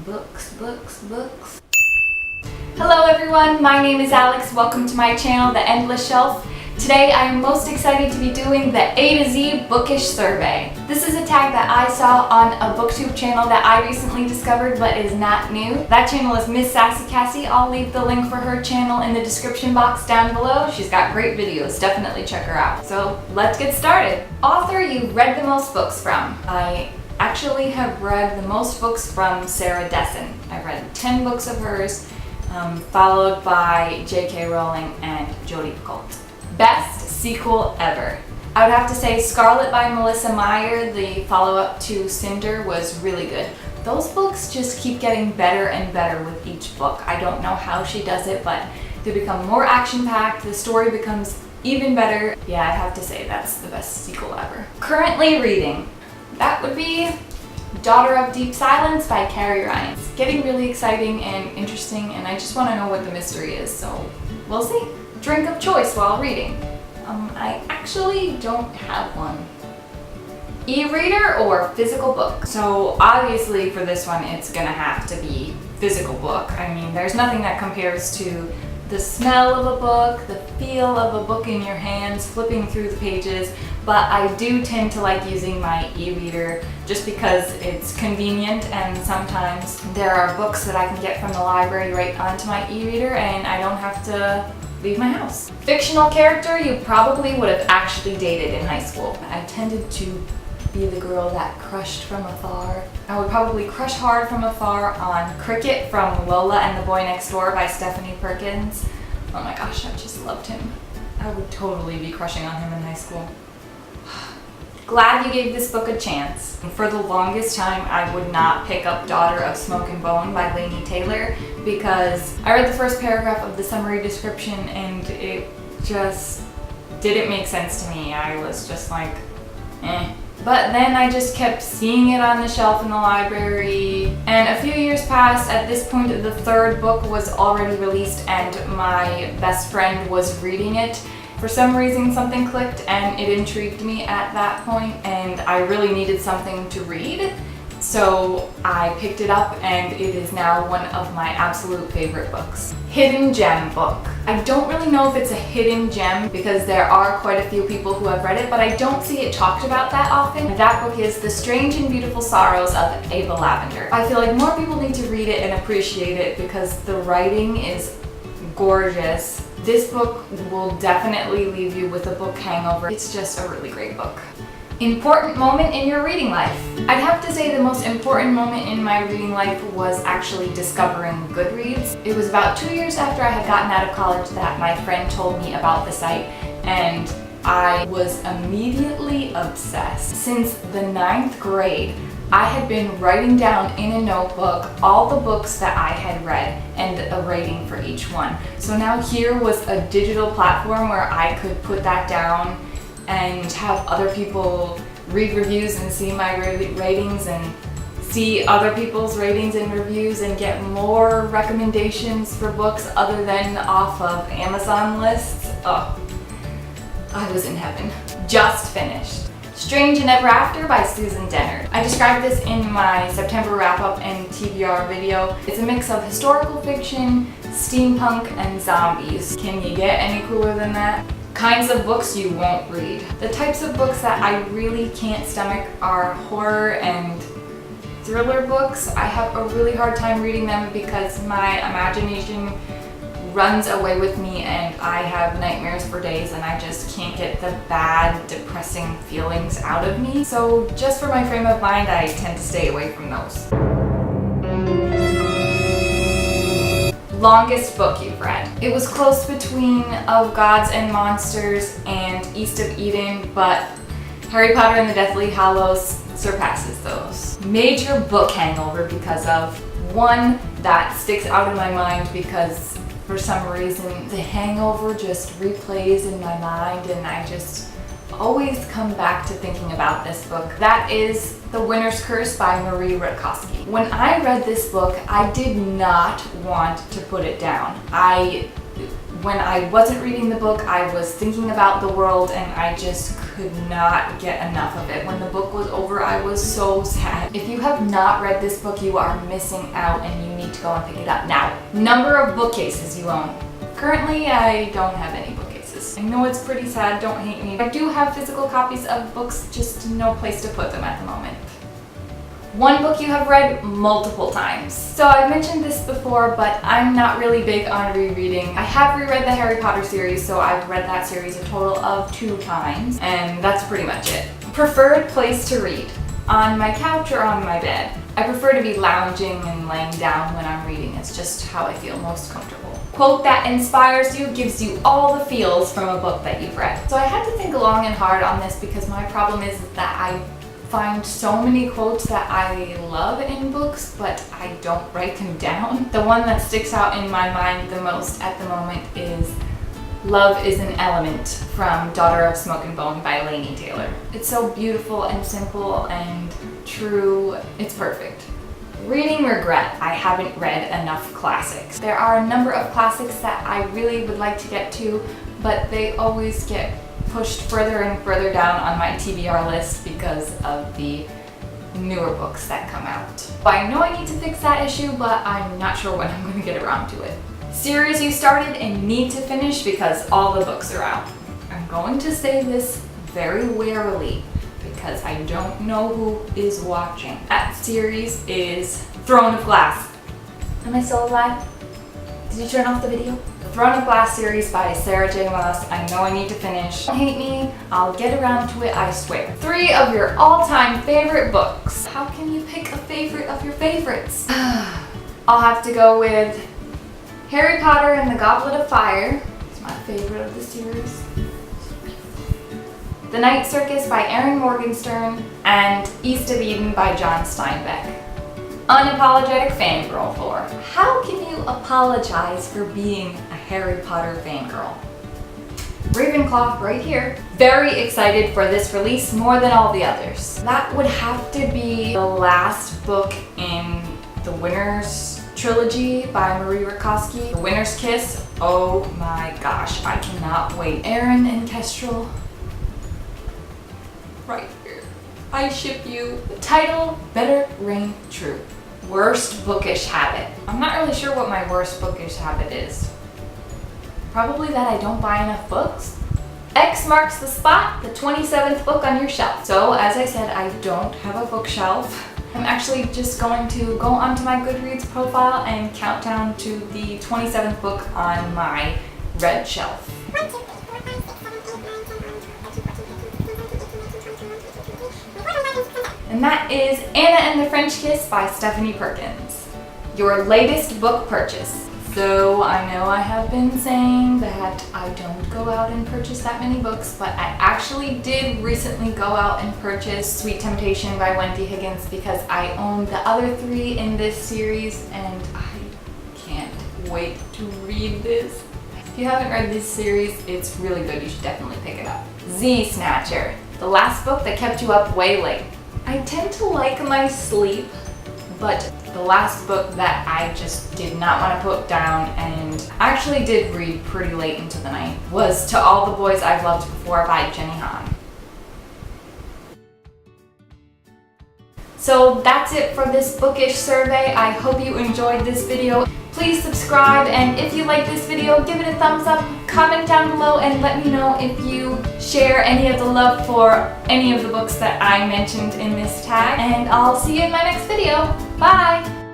Books, books, books. Hello everyone, my name is Alex. Welcome to my channel, The Endless Shelf. Today I am most excited to be doing the A to Z Bookish Survey. This is a tag that I saw on a booktube channel that I recently discovered but is not new. That channel is Miss Sassy Cassie. I'll leave the link for her channel in the description box down below. She's got great videos, definitely check her out. So let's get started. Author you've read the most books from. I actually have read the most books from Sarah Dessen. I've read 10 books of hers, followed by J.K. Rowling and Jodi Picoult. Best sequel ever. I would have to say Scarlet by Melissa Meyer, the follow-up to Cinder, was really good. Those books just keep getting better and better with each book. I don't know how she does it, but they become more action-packed, the story becomes even better. Yeah, I have to say that's the best sequel ever. Currently reading. That would be Daughter of Deep Silence by Carrie Ryan. It's getting really exciting and interesting, and I just want to know what the mystery is, so we'll see. Drink of choice while reading. I actually don't have one. E-reader or physical book? So obviously for this one it's gonna have to be physical book. I mean, there's nothing that compares to the smell of a book, the feel of a book in your hands, flipping through the pages, but I do tend to like using my e-reader just because it's convenient, and sometimes there are books that I can get from the library right onto my e-reader and I don't have to leave my house. Fictional character you probably would have actually dated in high school. I tended to be the girl that crushed from afar. I would probably crush hard from afar on Cricket from Lola and the Boy Next Door by Stephanie Perkins. Oh my gosh, I just loved him. I would totally be crushing on him in high school. Glad you gave this book a chance. For the longest time, I would not pick up Daughter of Smoke and Bone by Laini Taylor because I read the first paragraph of the summary description and it just didn't make sense to me. I was just like, eh. But then I just kept seeing it on the shelf in the library, and a few years passed. At this point, the third book was already released and my best friend was reading it. For some reason, something clicked and it intrigued me at that point, and I really needed something to read. So I picked it up and it is now one of my absolute favorite books. Hidden gem book. I don't really know if it's a hidden gem because there are quite a few people who have read it, but I don't see it talked about that often. That book is The Strange and Beautiful Sorrows of Ava Lavender. I feel like more people need to read it and appreciate it because the writing is gorgeous. This book will definitely leave you with a book hangover. It's just a really great book. Important moment in your reading life. I'd have to say the most important moment in my reading life was actually discovering Goodreads. It was about 2 years after I had gotten out of college that my friend told me about the site, and I was immediately obsessed. Since the 9th grade, I had been writing down in a notebook all the books that I had read and a rating for each one. So now here was a digital platform where I could put that down and have other people read reviews and see my ratings and see other people's ratings and reviews and get more recommendations for books other than off of Amazon lists. Oh, I was in heaven. Just finished. Strange and Ever After by Susan Dennard. I described this in my September wrap-up and TBR video. It's a mix of historical fiction, steampunk, and zombies. Can you get any cooler than that? Kinds of books you won't read. The types of books that I really can't stomach are horror and thriller books. I have a really hard time reading them because my imagination runs away with me and I have nightmares for days and I just can't get the bad, depressing feelings out of me. So just for my frame of mind, I tend to stay away from those. Longest book you've read. It was close between Of Gods and Monsters and East of Eden, but Harry Potter and the Deathly Hallows surpasses those. Major book hangover because of one that sticks out in my mind because for some reason the hangover just replays in my mind and I just always come back to thinking about this book. That is The Winter's Curse by Marie Rutkowski. When I read this book, I did not want to put it down. I When I wasn't reading the book, I was thinking about the world and I just could not get enough of it. When the book was over, I was so sad. If you have not read this book, you are missing out and you need to go and pick it up now. Number of bookcases you own. Currently, I don't have any bookcases. I know it's pretty sad, don't hate me. I do have physical copies of books, just no place to put them at the moment. One book you have read multiple times. So I've mentioned this before, but I'm not really big on rereading. I have reread the Harry Potter series, so I've read that series a total of 2 times, and that's pretty much it. Preferred place to read. On my couch or on my bed. I prefer to be lounging and laying down when I'm reading. It's just how I feel most comfortable. Quote that inspires you, gives you all the feels from a book that you've read. So I had to think long and hard on this because my problem is that I find so many quotes that I love in books, but I don't write them down. The one that sticks out in my mind the most at the moment is Love is an Element from Daughter of Smoke and Bone by Laini Taylor. It's so beautiful and simple and true. It's perfect. Reading regret. I haven't read enough classics. There are a number of classics that I really would like to get to, but they always get pushed further and further down on my TBR list because of the newer books that come out. I know I need to fix that issue, but I'm not sure when I'm going to get around to it. Series you started and need to finish because all the books are out. I'm going to say this very warily because I don't know who is watching. That series is Throne of Glass. Am I still alive? Did you turn off the video? The Throne of Glass series by Sarah J. Maas. I know I need to finish. Don't hate me. I'll get around to it, I swear. 3 of your all-time favorite books. How can you pick a favorite of your favorites? I'll have to go with Harry Potter and the Goblet of Fire. It's my favorite of the series. The Night Circus by Erin Morgenstern and East of Eden by John Steinbeck. Unapologetic fangirl for. How can you apologize for being a Harry Potter fangirl? Ravenclaw right here. Very excited for this release more than all the others. That would have to be the last book in the Winner's Trilogy by Marie Rakowski. The Winner's Kiss. Oh my gosh, I cannot wait. Aaron and Kestrel. Right here. I ship you. The title, Better Reign True. Worst bookish habit. I'm not really sure what my worst bookish habit is. Probably that I don't buy enough books. X marks the spot, the 27th book on your shelf. So as I said, I don't have a bookshelf. I'm actually just going to go onto my Goodreads profile and count down to the 27th book on my red shelf. And that is Anna and the French Kiss by Stephanie Perkins. Your latest book purchase. So I know I have been saying that I don't go out and purchase that many books, but I actually did recently go out and purchase Sweet Temptation by Wendy Higgins because I own the other 3 in this series and I can't wait to read this. If you haven't read this series, it's really good. You should definitely pick it up. Z Snatcher. The last book that kept you up way late. I tend to like my sleep, but the last book that I just did not want to put down and actually did read pretty late into the night was To All the Boys I've Loved Before by Jenny Han. So that's it for this bookish survey. I hope you enjoyed this video. Please subscribe, and if you like this video, give it a thumbs up, comment down below, and let me know if you share any of the love for any of the books that I mentioned in this tag. And I'll see you in my next video. Bye!